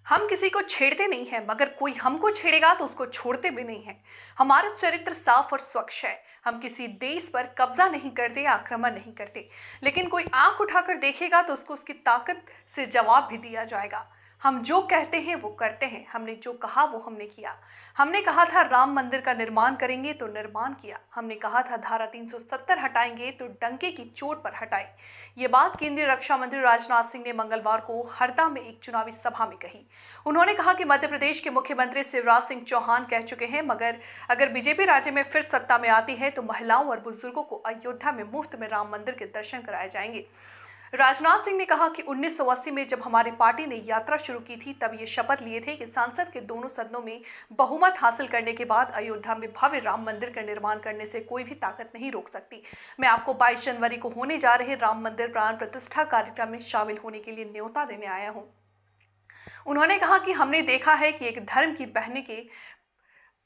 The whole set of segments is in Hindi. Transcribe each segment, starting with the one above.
हम किसी को छेड़ते नहीं हैं, मगर कोई हमको छेड़ेगा तो उसको छोड़ते भी नहीं हैं। हमारा चरित्र साफ और स्वच्छ है। हम किसी देश पर कब्जा नहीं करते या आक्रमण नहीं करते, लेकिन कोई आंख उठाकर देखेगा तो उसको उसकी ताकत से जवाब भी दिया जाएगा। हम जो कहते हैं वो करते हैं। हमने जो कहा वो हमने किया। हमने कहा था राम मंदिर का निर्माण करेंगे तो निर्माण किया। हमने कहा था धारा 370 हटाएंगे तो डंके की चोट पर हटाई। ये बात केंद्रीय रक्षा मंत्री राजनाथ सिंह ने मंगलवार को हरदा में एक चुनावी सभा में कही। उन्होंने कहा कि मध्य प्रदेश के मुख्यमंत्री शिवराज सिंह चौहान कह चुके हैं, मगर अगर बीजेपी राज्य में फिर सत्ता में आती है तो महिलाओं और बुजुर्गों को अयोध्या में मुफ्त में राम मंदिर के दर्शन कराए जाएंगे। राजनाथ सिंह ने कहा कि 1980 में जब हमारी पार्टी ने यात्रा शुरू की थी, तब ये शपथ लिए थे कि संसद के दोनों सदनों में बहुमत हासिल करने के बाद अयोध्या में भव्य राम मंदिर का निर्माण करने से कोई भी ताकत नहीं रोक सकती। मैं आपको 22 जनवरी को होने जा रहे राम मंदिर प्राण प्रतिष्ठा कार्यक्रम में शामिल होने के लिए न्योता देने आया हूं। उन्होंने कहा कि हमने देखा है कि एक धर्म की बहन के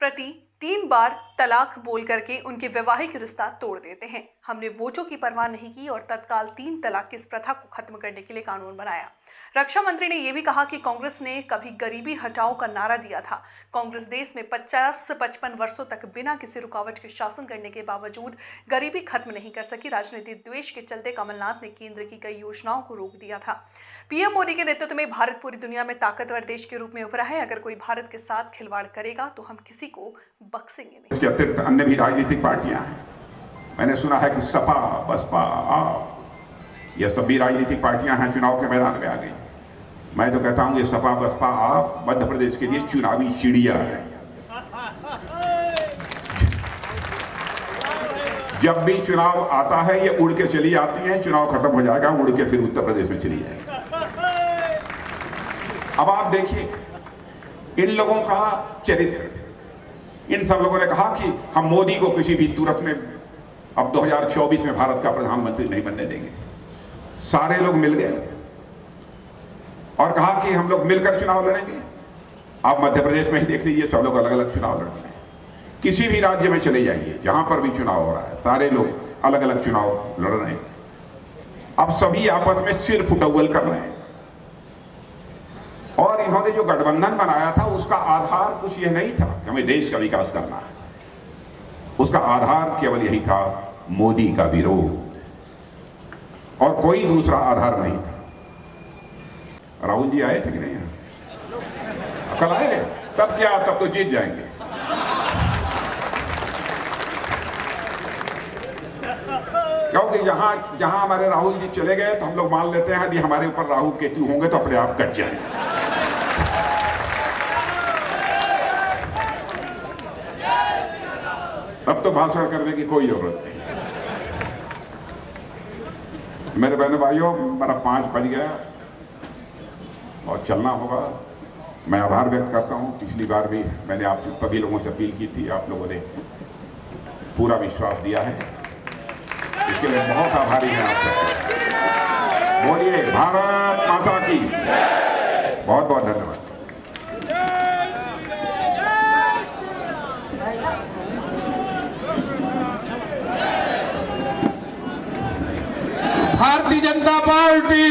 प्रति 3 बार तलाक बोल करके उनके वैवाहिक रिश्ता तोड़ देते हैं। हमने वोटों की परवाह नहीं की और तत्काल 3 तलाक की इस प्रथा को खत्म करने के लिए कानून बनाया। रक्षा मंत्री ने यह भी कहा कि कांग्रेस ने कभी गरीबी हटाओ का नारा दिया था। कांग्रेस देश में 50 से 55 वर्षों तक बिना किसी रुकावट के शासन करने के बावजूद गरीबी खत्म नहीं कर सकी। राजनीतिक द्वेष के चलते कमलनाथ ने केंद्र की कई योजनाओं को रोक दिया था। पीएम मोदी के नेतृत्व में भारत पूरी दुनिया में ताकतवर देश के रूप में उभरा है। अगर कोई भारत के साथ खिलवाड़ करेगा तो हम किसी को बख्शेंगे नहीं। इसके अतिरिक्त अन्य भी राजनीतिक पार्टियां हैं। मैंने सुना है कि सपा, बसपा, आप, ये सभी राजनीतिक पार्टियां हैं चुनाव के मैदान में आ गई। मैं तो कहता हूं ये सपा, बसपा, आप मध्य प्रदेश के लिए चुनावी चिड़िया है। जब भी चुनाव आता है ये उड़ के चली आती है, चुनाव खत्म हो जाएगा उड़ के फिर उत्तर प्रदेश में चली जाएगी। अब आप देखिए इन लोगों का चरित्र। इन सब लोगों ने कहा कि हम मोदी को किसी भी सूरत में अब 2024 में भारत का प्रधानमंत्री नहीं बनने देंगे। सारे लोग मिल गए और कहा कि हम लोग मिलकर चुनाव लड़ेंगे। आप मध्य प्रदेश में ही देख लीजिए, सब लोग अलग अलग चुनाव लड़ रहे हैं। किसी भी राज्य में चले जाइए जहां पर भी चुनाव हो रहा है, सारे लोग अलग अलग चुनाव लड़ रहे हैं। अब सभी आपस में सिर फुटौल कर रहे हैं। और इन्होंने जो गठबंधन बनाया था उसका आधार कुछ यह नहीं था कि हमें देश का विकास करना है। उसका आधार केवल यही था, मोदी का विरोध, और कोई दूसरा आधार नहीं था। राहुल जी आए थे कि नहीं? कल आए? तब क्या, तब तो जीत जाएंगे। क्योंकि जहां हमारे राहुल जी चले गए तो हम लोग मान लेते हैं यदि हमारे ऊपर राहु केतु होंगे तो अपने आप कट जाएंगे। तब तो भाषण करने की कोई जरूरत नहीं। मेरे बहनों भाइयों, मेरा 5 बज गया और चलना होगा। मैं आभार व्यक्त करता हूं। पिछली बार भी मैंने आप सभी लोगों से अपील की थी, आप लोगों ने पूरा विश्वास दिया है, इसके लिए बहुत आभारी हैं आप सबके। बोलिए भारत माता की। बहुत बहुत धन्यवाद। भारतीय जनता पार्टी।